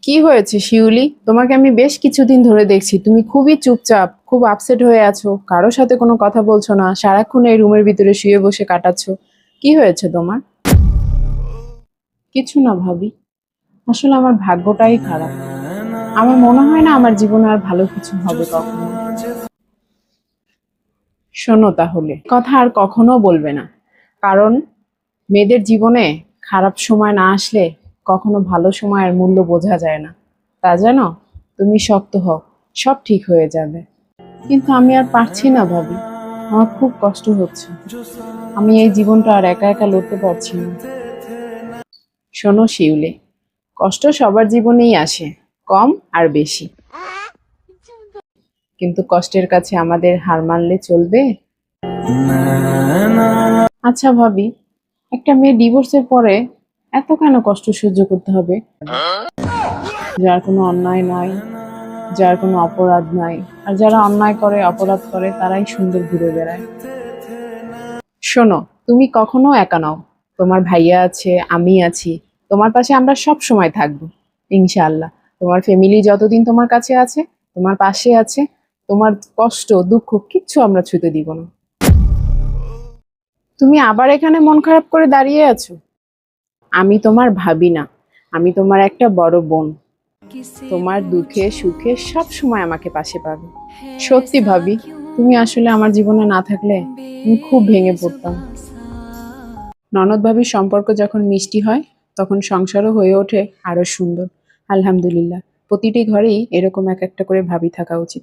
কি হয়েছে শিউলি? তোমাকে আমি বেশ কিছুদিন ধরে দেখছি, তুমি খুবই চুপচাপ, খুব আপসেট হয়ে আছো, কারোর সাথে কোনো কথা বলছো না, সারাক্ষণ এই রুমের ভিতরে শুয়ে বসে কাটাচ্ছ। কি হয়েছে তোমার? কিছু না ভাবি, আসলে আমার ভাগ্যটাই খারাপ। আমার মনে হয় না আমার জীবনে আর ভালো কিছু হবে কখনো। শোনো, তাহলে কথা আর কখনো বলবে না, কারণ মেয়েদের জীবনে খারাপ সময় না আসলে কখনো ভালো সময়ের মূল্য বোঝা যায় না। তা জানো, তুমি শক্ত হও, সব ঠিক হয়ে যাবে। কিন্তু আমি আর পারছি না ভাবি, আমার খুব কষ্ট হচ্ছে। আমি এই জীবনটা আর একা একা লড়তে পারছি না। শোনো শিউলি, কষ্ট সবার জীবনেই আসে, কম আর বেশি, কিন্তু কষ্টের কাছে আমাদের হার মানলে চলবে? আচ্ছা ভাবি, একটা মেয়ে ডিভোর্সের পরে এত কেন কষ্ট সহ্য করতে হবে? যার কোনো অন্যায় নাই, যার কোনো অপরাধ নাই, আর যারা অন্যায় করে অপরাধ করে তারাই সুন্দর ঘুরে বেড়ায়। শোনো, তুমি কখনো একা নও, তোমার ভাইয়া আছে, আমি আছি, তোমার পাশে আমরা সব সময় থাকবো, ইনশাআল্লাহ। তোমার ফ্যামিলি যতদিন তোমার কাছে আছে, তোমার পাশে আছে, তোমার কষ্ট দুঃখ কিচ্ছু আমরা ছুঁতে দিব না। তুমি আবার এখানে মন খারাপ করে দাঁড়িয়ে আছো? আমি তোমার ভাবি না, আমি তোমার একটা বড় বোন। তোমার দুঃখে সুখে সব সময় আমাকে পাশে পাবে। সত্যি ভাবি, তুমি আসলে আমার জীবনে না থাকলে আমি খুব ভেঙে পড়তাম। ননদ ভাবির সম্পর্ক যখন মিষ্টি হয়, তখন সংসারও হয়ে ওঠে আরো সুন্দর। আলহামদুলিল্লাহ, প্রতিটি ঘরেই এরকম এক একটা করে ভাবি থাকা উচিত।